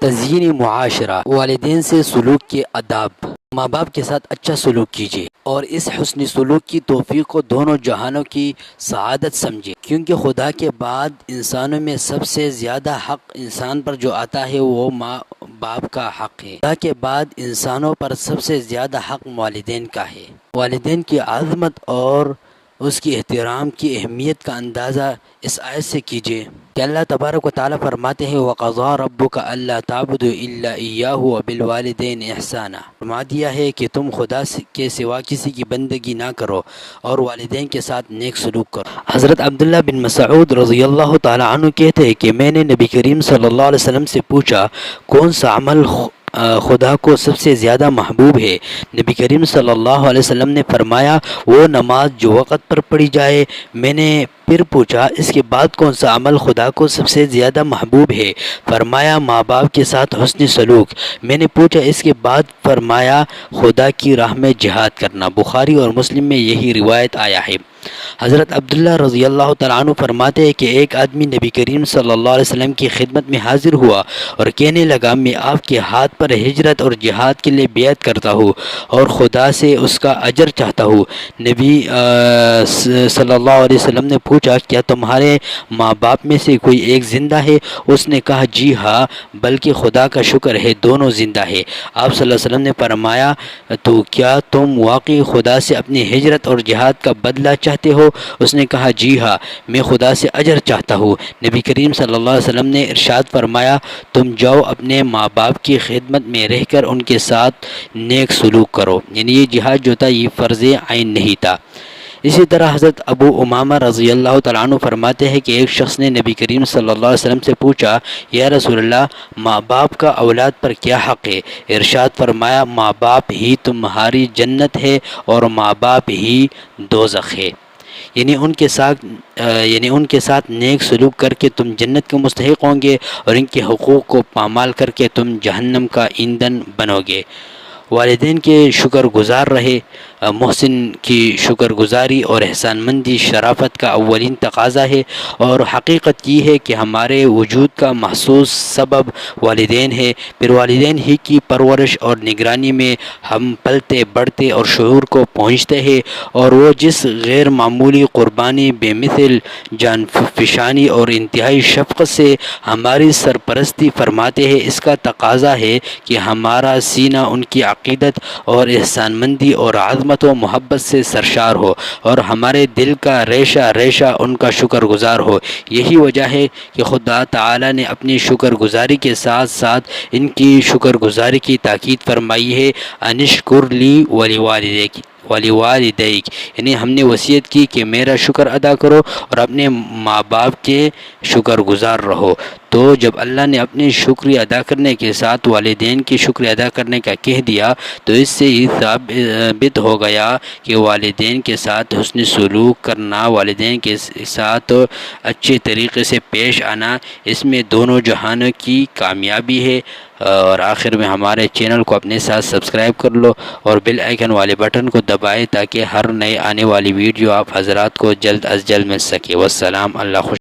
تزئین معاشرہ، والدین سے سلوک کے آداب۔ ماں باپ کے ساتھ اچھا سلوک کیجیے اور اس حسن سلوک کی توفیق کو دونوں جہانوں کی سعادت سمجھے، کیونکہ خدا کے بعد انسانوں میں سب سے زیادہ حق انسان پر جو آتا ہے وہ ماں باپ کا حق ہے۔ خدا کے بعد انسانوں پر سب سے زیادہ حق والدین کا ہے۔ والدین کی عظمت اور اس کی احترام کی اہمیت کا اندازہ اس آیت سے کیجیے کہ اللہ تبارک و تعالیٰ فرماتے ہیں وَقَضَىٰ رَبُّكَ أَلَّا تَعْبُدُوا إِلَّا إِيَّاهُ وَبِالْوَالِدَيْنِ إِحْسَانًا، فرما دیا ہے کہ تم خدا کے سوا کسی کی بندگی نہ کرو اور والدین کے ساتھ نیک سلوک کرو۔ حضرت عبداللہ بن مسعود رضی اللہ تعالیٰ عنہ کہتے ہیں کہ میں نے نبی کریم صلی اللہ علیہ وسلم سے پوچھا کون سا عمل خدا کو سب سے زیادہ محبوب ہے؟ نبی کریم صلی اللہ علیہ وسلم نے فرمایا وہ نماز جو وقت پر پڑھی جائے۔ میں نے پھر پوچھا اس کے بعد کون سا عمل خدا کو سب سے زیادہ محبوب ہے؟ فرمایا ماں باپ کے ساتھ حسن سلوک۔ میں نے پوچھا اس کے بعد؟ فرمایا خدا کی راہ میں جہاد کرنا۔ بخاری اور مسلم میں یہی روایت آیا ہے۔ حضرت عبداللہ رضی اللہ تعالیٰ عنہ فرماتے ہیں کہ ایک آدمی نبی کریم صلی اللہ علیہ وسلم کی خدمت میں حاضر ہوا اور کہنے لگا میں آپ کے ہاتھ پر ہجرت اور جہاد کے لیے بیعت کرتا ہوں اور خدا سے اس کا اجر چاہتا ہوں۔ نبی صلی اللہ علیہ وسلم نے پوچھا کیا تمہارے ماں باپ میں سے کوئی ایک زندہ ہے؟ اس نے کہا جی ہاں، بلکہ خدا کا شکر ہے دونوں زندہ ہے۔ آپ صلی اللہ علیہ وسلم نے فرمایا تو کیا تم واقعی خدا سے اپنی ہجرت اور جہاد کا بدلہ چاہتے ہو؟ اس نے کہا جی ہاں، میں خدا سے اجر چاہتا ہوں۔ نبی کریم صلی اللہ علیہ وسلم نے ارشاد فرمایا تم جاؤ اپنے ماں باپ کی خدمت میں رہ کر ان کے ساتھ نیک سلوک کرو، یعنی یہ جہاد جو تھا یہ فرض عین نہیں تھا۔ اسی طرح حضرت ابو امامہ رضی اللہ تعالیٰ عنہ فرماتے ہیں کہ ایک شخص نے نبی کریم صلی اللہ علیہ وسلم سے پوچھا یا رسول اللہ ماں باپ کا اولاد پر کیا حق ہے؟ ارشاد فرمایا ماں باپ ہی تمہاری جنت ہے اور ماں باپ ہی دوزخ ہے، یعنی ان کے ساتھ نیک سلوک کر کے تم جنت کے مستحق ہوں گے اور ان کے حقوق کو پامال کر کے تم جہنم کا ایندھن بنو گے۔ والدین کے شکر گزار رہے۔ محسن کی شکر گزاری اور احسان مندی شرافت کا اولین تقاضا ہے اور حقیقت یہ ہے کہ ہمارے وجود کا محسوس سبب والدین ہے، پھر والدین ہی کی پرورش اور نگرانی میں ہم پلتے بڑھتے اور شعور کو پہنچتے ہیں، اور وہ جس غیر معمولی قربانی، بے مثل جان فشانی اور انتہائی شفقت سے ہماری سرپرستی فرماتے ہیں، اس کا تقاضا ہے کہ ہمارا سینہ ان کی عقیدت اور احسان مندی اور عظمت و محبت سے سرشار ہو اور ہمارے دل کا ریشہ ریشہ ان کا شکر گزار ہو۔ یہی وجہ ہے کہ خدا تعالیٰ نے اپنی شکر گزاری کے ساتھ ساتھ ان کی شکر گزاری کی تاکید فرمائی ہے انشکر لی ولیوالدیک، یعنی ہم نے وصیت کی کہ میرا شکر ادا کرو اور اپنے ماں باپ کے شکر گزار رہو۔ تو جب اللہ نے اپنی شکریہ ادا کرنے کے ساتھ والدین کی شکریہ ادا کرنے کا کہہ دیا تو اس سے یہ ثابت ہو گیا کہ والدین کے ساتھ حسن سلوک کرنا، والدین کے ساتھ اچھے طریقے سے پیش آنا، اس میں دونوں جہانوں کی کامیابی ہے۔ اور آخر میں ہمارے چینل کو اپنے ساتھ سبسکرائب کر لو اور بیل آئیکن والے بٹن کو دبائے تاکہ ہر نئے آنے والی ویڈیو آپ حضرات کو جلد از جلد مل سکے۔ والسلام، اللہ خوش